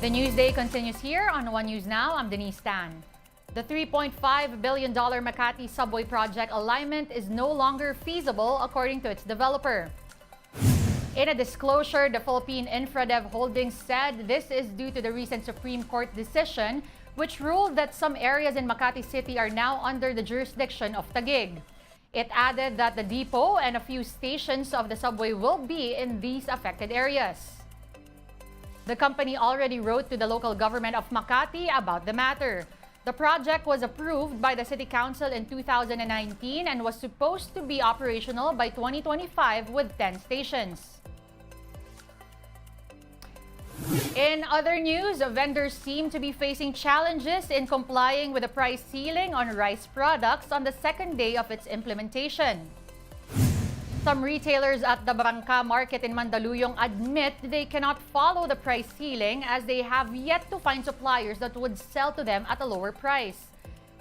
The Newsday continues here on One News Now. I'm Denise Tan. The $3.5 billion Makati subway project alignment is no longer feasible according to its developer. In a disclosure, the Philippine Infradev Holdings said this is due to the recent Supreme Court decision which ruled that some areas in Makati City are now under the jurisdiction of Taguig. It added that the depot and a few stations of the subway will be in these affected areas. The company already wrote to the local government of Makati about the matter. The project was approved by the City Council in 2019 and was supposed to be operational by 2025 with 10 stations. In other news, vendors seem to be facing challenges in complying with the price ceiling on rice products on the second day of its implementation. Some retailers at the Barangka Market in Mandaluyong admit they cannot follow the price ceiling as they have yet to find suppliers that would sell to them at a lower price.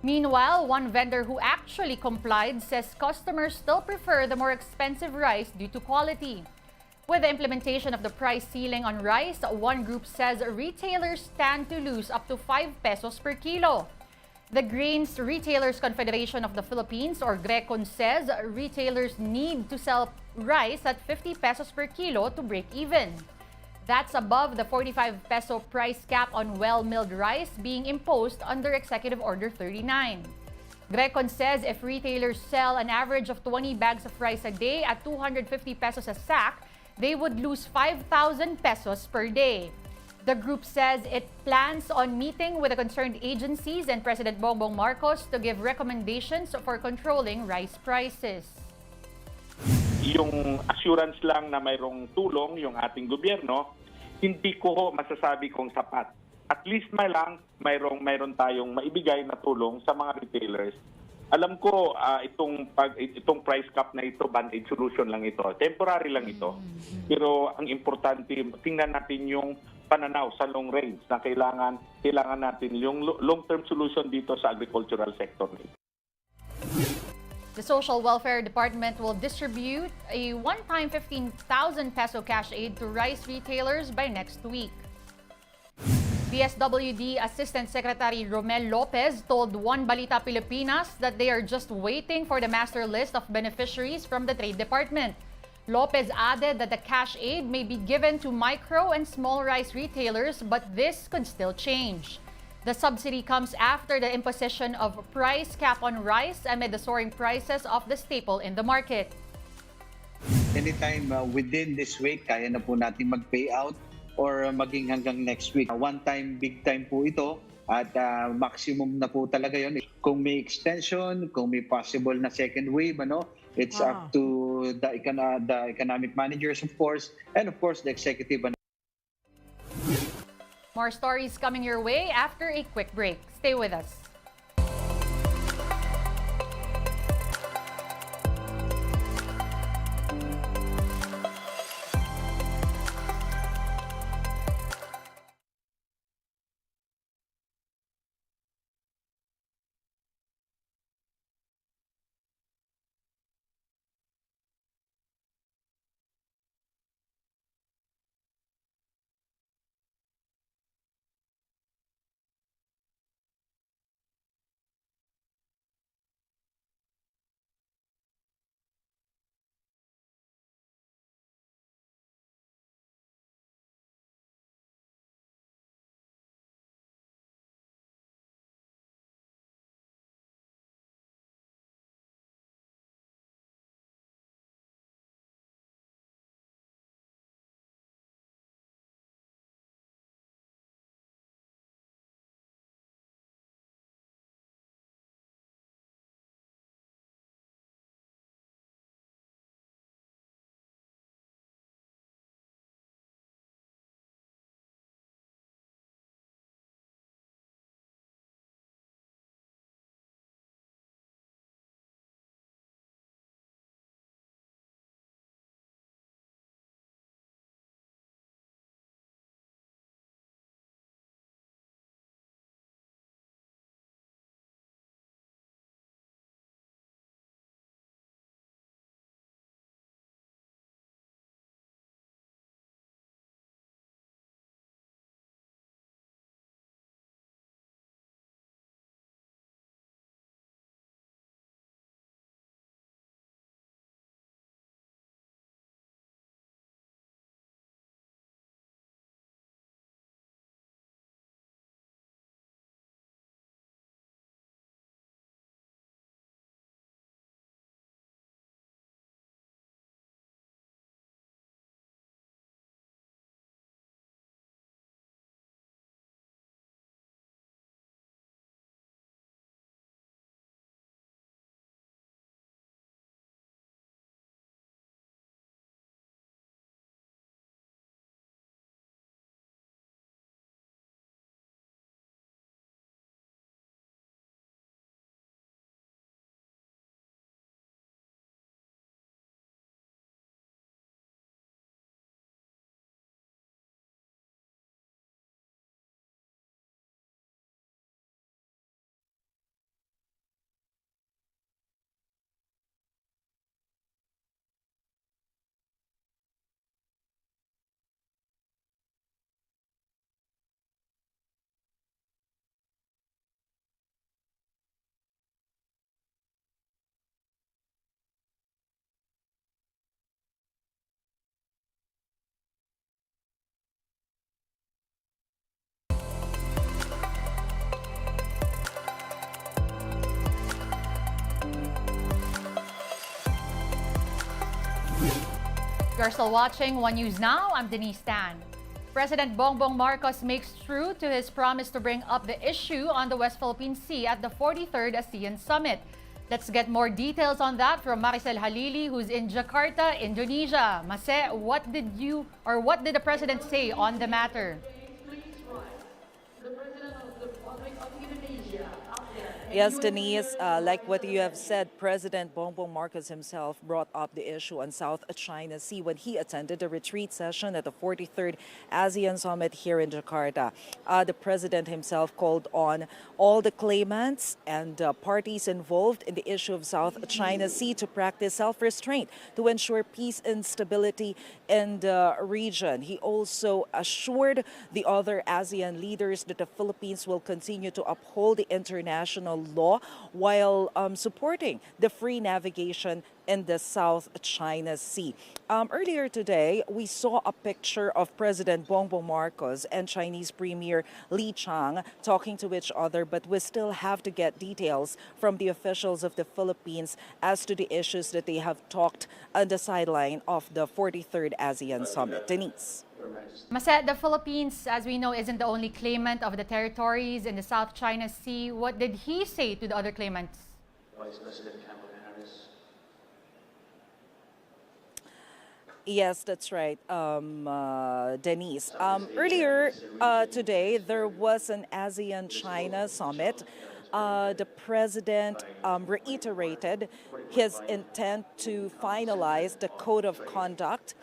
Meanwhile, one vendor who actually complied says customers still prefer the more expensive rice due to quality. With the implementation of the price ceiling on rice, one group says retailers stand to lose up to 5 pesos per kilo. The Grains Retailers Confederation of the Philippines, or GRECON, says retailers need to sell rice at 50 pesos per kilo to break even. That's above the 45 peso price cap on well-milled rice being imposed under Executive Order 39. GRECON says if retailers sell an average of 20 bags of rice a day at 250 pesos a sack, they would lose 5,000 pesos per day. The group says it plans on meeting with the concerned agencies and President Bongbong Marcos to give recommendations for controlling rice prices. Yung assurance lang na mayroong tulong yung ating gobyerno, hindi ko masasabi kung sapat. At least mayroon tayong maibigay na tulong sa mga retailers. Alam ko itong price cap na ito, band-aid solution lang ito. Temporary lang ito. Pero ang importante, tingnan natin yung pananaw sa long range na kailangan natin yung long-term solution dito sa agricultural sector. The Social Welfare Department will distribute a one-time 15,000 peso cash aid to rice retailers by next week. DSWD Assistant Secretary Romel Lopez told One Balita Pilipinas that they are just waiting for the master list of beneficiaries from the Trade Department. Lopez added that the cash aid may be given to micro and small rice retailers, but this could still change. The subsidy comes after the imposition of price cap on rice amid the soaring prices of the staple in the market. Anytime within this week, kaya na po natin mag-payout or maging hanggang next week. One time, big time po ito at maximum na po talaga yon. Kung may extension, kung may possible na second wave, it's up to the economic managers, of course, and of course the executive. More stories coming your way after a quick break. Stay with us. are still watching One News Now. I'm Denise Tan. President Bongbong Marcos makes true to his promise to bring up the issue on the West Philippine Sea at the 43rd ASEAN Summit. Let's get more details on that from Maricel Halili, who's in Jakarta, Indonesia. Mase, what did the president say on the matter? Yes, Denise, like what you have said, President Bongbong Marcos himself brought up the issue on South China Sea when he attended a retreat session at the 43rd ASEAN Summit here in Jakarta. The president himself called on all the claimants and parties involved in the issue of South China Sea to practice self-restraint to ensure peace and stability in the region. He also assured the other ASEAN leaders that the Philippines will continue to uphold the international law while supporting the free navigation in the South China Sea. Earlier today, we saw a picture of President Bongbong Marcos and Chinese Premier Li Qiang talking to each other, but we still have to get details from the officials of the Philippines as to the issues that they have talked on the sideline of the 43rd ASEAN Summit. Denise. Mase, the Philippines, as we know, isn't the only claimant of the territories in the South China Sea. What did he say to the other claimants? Vice President Kamala Harris. Yes, that's right, Denise. Earlier today, there was an ASEAN-China summit. The president reiterated his intent to finalize the code of conduct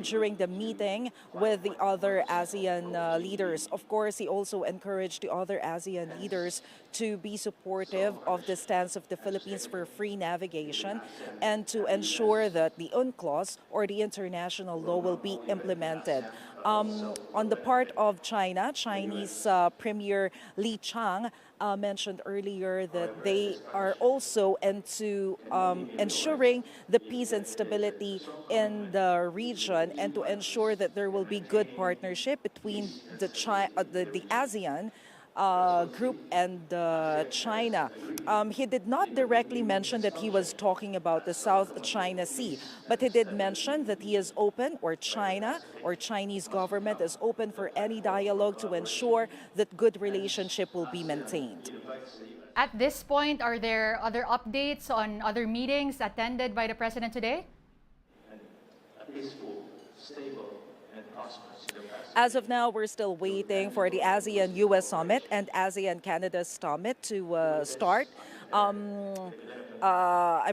during the meeting with the other ASEAN leaders. Of course, he also encouraged the other ASEAN leaders to be supportive of the stance of the Philippines for free navigation and to ensure that the UNCLOS or the international law will be implemented. On the part of China, Chinese Premier Li Qiang mentioned earlier that they are also into ensuring the peace and stability in the region and to ensure that there will be good partnership between the ASEAN group and China. He did not directly mention that he was talking about the South China Sea, but he did mention that he is open, or China or Chinese government is open for any dialogue to ensure that good relationship will be maintained. At this point, are there other updates on other meetings attended by the president today? A peaceful, stable, and prosperous Indo-Pacific. As of now, we're still waiting for the ASEAN-US Summit and ASEAN-Canada Summit to start. I'm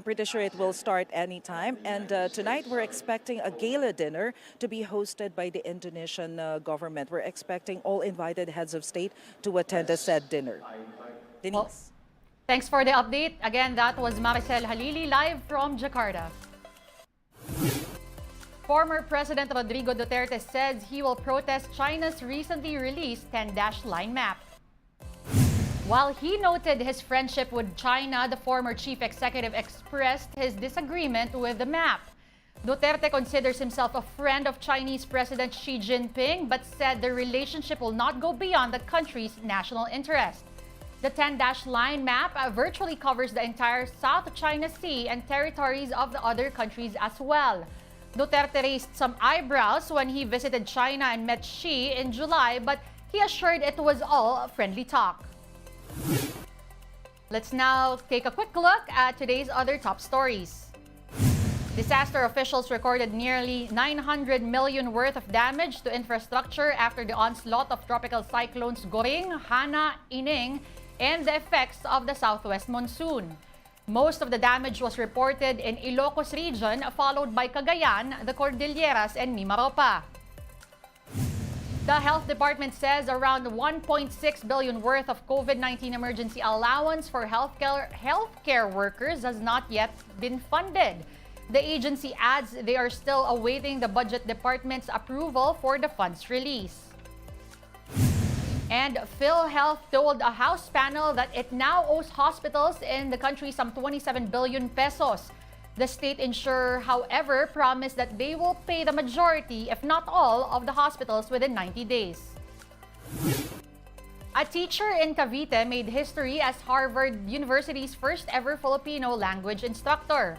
pretty sure it will start anytime. And tonight, we're expecting a gala dinner to be hosted by the Indonesian government. We're expecting all invited heads of state to attend a said dinner. Denise. Well, thanks for the update. Again, that was Maricel Halili live from Jakarta. Former President Rodrigo Duterte says he will protest China's recently released 10-line map. While he noted his friendship with China, the former chief executive expressed his disagreement with the map. Duterte considers himself a friend of Chinese President Xi Jinping, but said the relationship will not go beyond the country's national interest. The 10-line map virtually covers the entire South China Sea and territories of the other countries as well. Duterte raised some eyebrows when he visited China and met Xi in July, but he assured it was all friendly talk. Let's now take a quick look at today's other top stories. Disaster officials recorded nearly 900 million worth of damage to infrastructure after the onslaught of tropical cyclones Goring, Hana, Ining, and the effects of the southwest monsoon. Most of the damage was reported in Ilocos region, followed by Cagayan, the Cordilleras, and Mimaropa. The health department says around 1.6 billion worth of COVID-19 emergency allowance for healthcare workers has not yet been funded. The agency adds they are still awaiting the budget department's approval for the funds release. And PhilHealth told a House panel that it now owes hospitals in the country some 27 billion pesos. The state insurer, however, promised that they will pay the majority, if not all, of the hospitals within 90 days. A teacher in Cavite made history as Harvard University's first ever Filipino language instructor.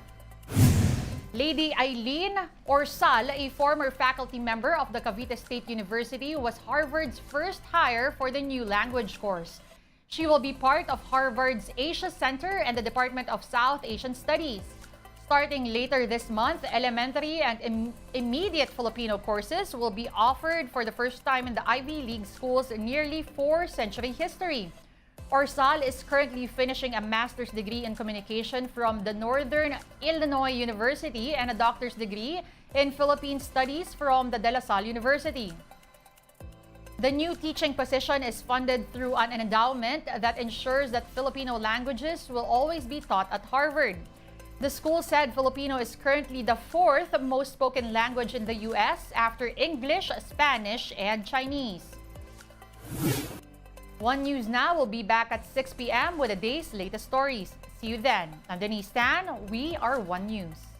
Lady Eileen Orsal, a former faculty member of the Cavite State University, was Harvard's first hire for the new language course. She will be part of Harvard's Asia Center and the Department of South Asian Studies. Starting later this month, elementary and immediate Filipino courses will be offered for the first time in the Ivy League school's nearly 4-century history. Orsal is currently finishing a master's degree in communication from the Northern Illinois University and a doctor's degree in Philippine Studies from the De La Salle University. The new teaching position is funded through an endowment that ensures that Filipino languages will always be taught at Harvard. The school said Filipino is currently the 4th most spoken language in the U.S. after English, Spanish, and Chinese. One News Now will be back at 6 p.m. with the day's latest stories. See you then. I'm Denise Tan. We are One News.